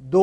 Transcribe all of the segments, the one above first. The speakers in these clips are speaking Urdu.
2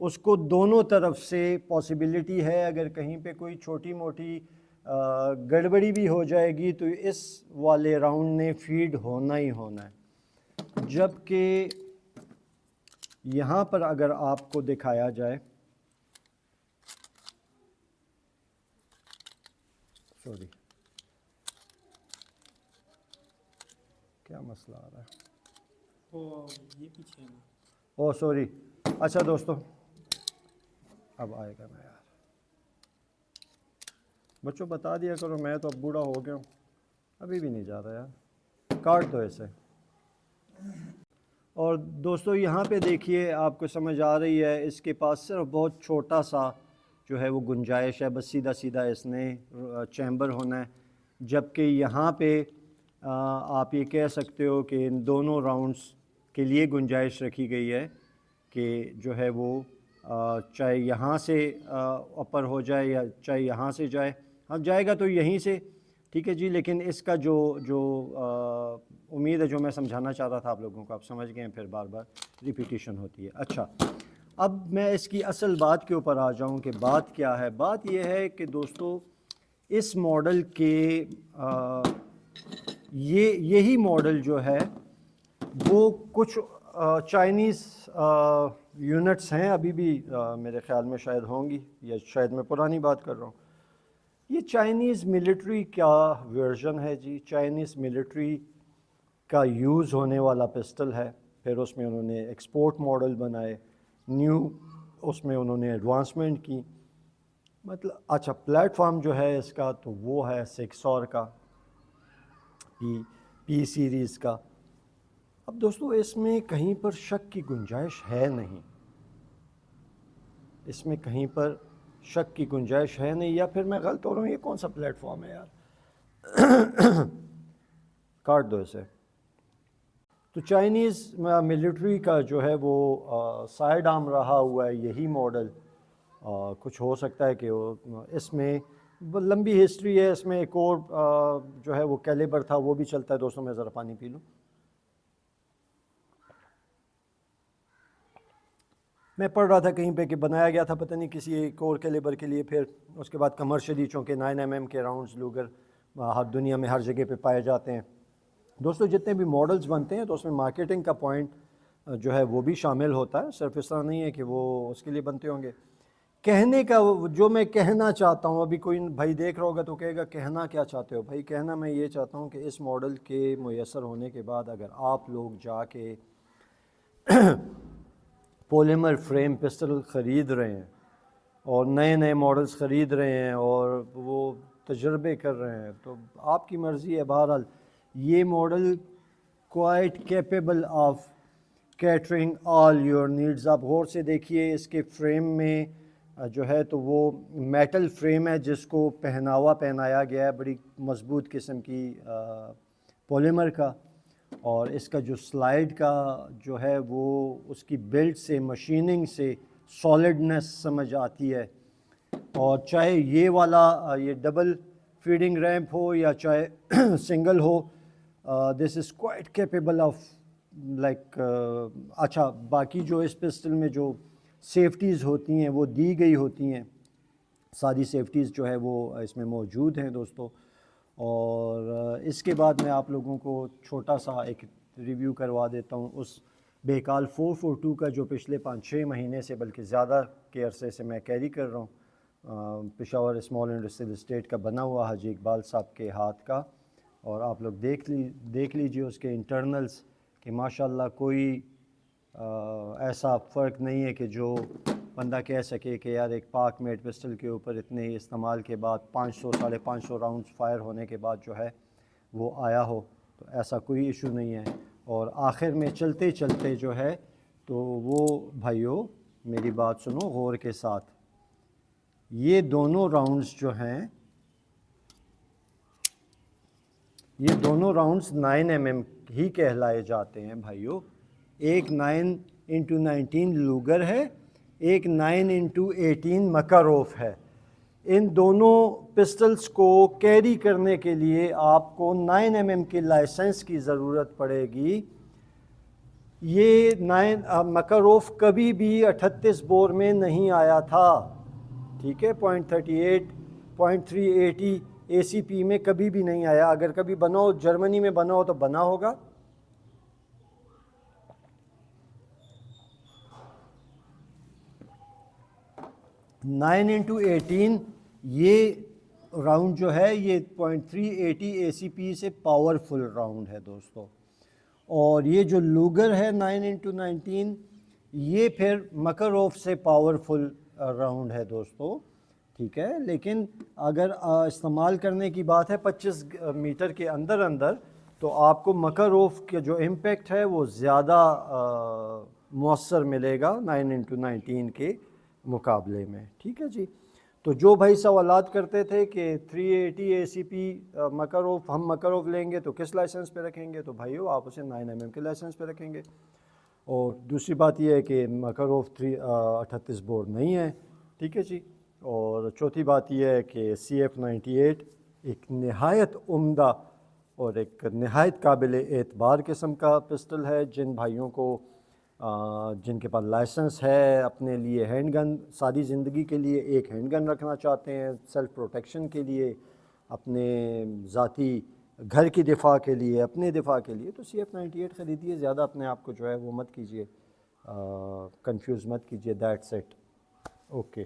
اس کو دونوں طرف سے پاسبلٹی ہے، اگر کہیں پہ کوئی چھوٹی موٹی گڑبڑی بھی ہو جائے گی تو اس والے راؤنڈ نے فیڈ ہونا ہی ہونا ہے. جبکہ یہاں پر اگر آپ کو دکھایا جائے، سوری کیا مسئلہ آ رہا ہے، یہ پیچھے ہے نا، او سوری. اچھا دوستو اب آئے گا نا یار، بچوں بتا دیا کرو، میں تو اب بوڑھا ہو گیا ہوں، ابھی بھی نہیں جا رہا یار، کاٹ دو اسے. اور دوستو یہاں پہ دیکھیے، آپ کو سمجھ آ رہی ہے، اس کے پاس صرف بہت چھوٹا سا جو ہے وہ گنجائش ہے، بس سیدھا سیدھا اس نے چیمبر ہونا ہے. جبکہ یہاں پہ آپ یہ کہہ سکتے ہو کہ ان دونوں راؤنڈز کے لیے گنجائش رکھی گئی ہے کہ جو ہے وہ چاہے یہاں سے اپر ہو جائے یا چاہے یہاں سے جائے. ہاں جائے گا تو یہیں سے، ٹھیک ہے جی. لیکن اس کا جو امید ہے، جو میں سمجھانا چاہ رہا تھا آپ لوگوں کو، آپ سمجھ گئے ہیں، پھر بار بار ریپیٹیشن ہوتی ہے. اچھا اب میں اس کی اصل بات کے اوپر آ جاؤں کہ بات کیا ہے. بات یہ ہے کہ دوستو اس ماڈل کے یہی ماڈل جو ہے وہ کچھ چائنیز یونٹس ہیں، ابھی بھی میرے خیال میں شاید ہوں گی، یا شاید میں پرانی بات کر رہا ہوں. یہ چائنیز ملٹری کا ورژن ہے جی، چائنیز ملٹری کا یوز ہونے والا پسٹل ہے. پھر اس میں انہوں نے ایکسپورٹ ماڈل بنائے، نیو اس میں انہوں نے ایڈوانسمنٹ کی. مطلب اچھا پلیٹ فارم جو ہے اس کا تو وہ ہے 600 کا، پی سیریز کا. اب دوستو اس میں کہیں پر شک کی گنجائش ہے نہیں، اس میں کہیں پر شک کی گنجائش ہے نہیں، یا پھر میں غلط ہو رہا ہوں. یہ کون سا پلیٹ فارم ہے یار، کاٹ دو اسے. تو چائنیز ملٹری کا جو ہے وہ سائیڈ آرم رہا ہوا ہے یہی ماڈل. کچھ ہو سکتا ہے کہ اس میں لمبی ہسٹری ہے، اس میں ایک اور جو ہے وہ کیلیبر تھا، وہ بھی چلتا ہے. دوستوں میں ذرا پانی پی لوں. میں پڑھ رہا تھا کہیں پہ کہ بنایا گیا تھا پتہ نہیں کسی ایک اور کیلیبر کے لیے، پھر اس کے بعد کمرشلی چونکہ 9mm کے راؤنڈز لوگر ہر دنیا میں ہر جگہ پہ پائے جاتے ہیں. دوستو جتنے بھی ماڈلز بنتے ہیں تو اس میں مارکیٹنگ کا پوائنٹ جو ہے وہ بھی شامل ہوتا ہے، صرف اس طرح نہیں ہے کہ وہ اس کے لیے بنتے ہوں گے. کہنے کا جو میں کہنا چاہتا ہوں، ابھی کوئی بھائی دیکھ رہا ہوگا تو کہے گا کہنا کیا چاہتے ہو بھائی. کہنا میں یہ چاہتا ہوں کہ اس ماڈل کے میسر ہونے کے بعد اگر آپ لوگ جا کے پولیمر فریم پسٹل خرید رہے ہیں اور نئے نئے ماڈلز خرید رہے ہیں اور وہ تجربے کر رہے ہیں، تو آپ کی مرضی ہے. بہرحال یہ model quite capable of catering all your needs. آپ غور سے دیکھیے، اس کے فریم میں جو ہے تو وہ میٹل فریم ہے جس کو پہناوا پہنایا گیا ہے، بڑی مضبوط قسم کی پولیمر کا. اور اس کا جو سلائیڈ کا جو ہے وہ اس کی بلڈ سے، مشیننگ سے سالڈنس سمجھ آتی ہے. اور چاہے یہ والا یہ ڈبل فیڈنگ ریمپ ہو یا چاہے single who, this is quite capable of like اچھا باقی جو اس پسٹل میں جو سیفٹیز ہوتی ہیں وہ دی گئی ہوتی ہیں، ساری سیفٹیز جو ہے وہ اس میں موجود ہیں دوستو. اور اس کے بعد میں آپ لوگوں کو چھوٹا سا ایک ریویو کروا دیتا ہوں اس بیکال 442 کا، جو پچھلے 5-6 مہینے سے بلکہ زیادہ کے عرصے سے میں کیری کر رہا ہوں. پشاور اسمال انڈسٹریل اسٹیٹ کا بنا ہوا حاجی اقبال صاحب کے ہاتھ کا. اور آپ لوگ دیکھ لیجئے اس کے انٹرنلز کہ ماشاءاللہ کوئی ایسا فرق نہیں ہے کہ جو بندہ کہہ سکے کہ یار ایک پاک میڈ پسٹل کے اوپر اتنے استعمال کے بعد 500-550 راؤنڈز فائر ہونے کے بعد جو ہے وہ آیا ہو. تو ایسا کوئی ایشو نہیں ہے. اور آخر میں چلتے چلتے جو ہے تو وہ بھائیوں میری بات سنو غور کے ساتھ، یہ دونوں راؤنڈز جو ہیں، یہ دونوں راؤنڈز 9mm ہی کہلائے جاتے ہیں بھائیوں. ایک 9x19 لوگر ہے، ایک 9x18 مکاروف ہے. ان دونوں پسٹلز کو کیری کرنے کے لیے آپ کو 9mm کے لائسنس کی ضرورت پڑے گی. یہ مکروف کبھی بھی 38 بور میں نہیں آیا تھا، ٹھیک ہے، 0.38 0.380 اے سی پی میں کبھی بھی نہیں آیا. اگر کبھی بنا ہو جرمنی میں بنا ہو تو بنا ہوگا. نائن انٹو 18 یہ راؤنڈ جو ہے یہ 0.380 اے سی پی سے پاورفل راؤنڈ ہے دوستو. اور یہ جو لوگر ہے 9 انٹو 19 یہ پھر مکروف سے پاورفل راؤنڈ ہے دوستو، ٹھیک ہے. لیکن اگر استعمال کرنے کی بات ہے 25 میٹر کے اندر اندر تو آپ کو مکروف کے جو امپیکٹ ہے وہ زیادہ مؤثر ملے گا 9 انٹو 19 کے مقابلے میں، ٹھیک ہے جی. تو جو بھائی سوالات کرتے تھے کہ 380 اے سی پی مکروف، ہم مکروف لیں گے تو کس لائسنس پہ رکھیں گے؟ تو بھائیو آپ اسے 9 mm کے لائسنس پہ رکھیں گے. اور دوسری بات یہ ہے کہ مکروف 38 بور نہیں ہے، ٹھیک ہے جی. اور چوتھی بات یہ ہے کہ CF98 ایک نہایت عمدہ اور ایک نہایت قابل اعتبار قسم کا پسٹل ہے. جن بھائیوں کو جن کے پاس لائسنس ہے اپنے لیے ہینڈ گن، ساری زندگی کے لیے ایک ہینڈ گن رکھنا چاہتے ہیں سیلف پروٹیکشن کے لیے، اپنے ذاتی گھر کی دفاع کے لیے، اپنے دفاع کے لیے، تو CF98 خریدیے. زیادہ اپنے آپ کو جو ہے وہ مت کیجیے، کنفیوز مت کیجیے. That's it. اوکے.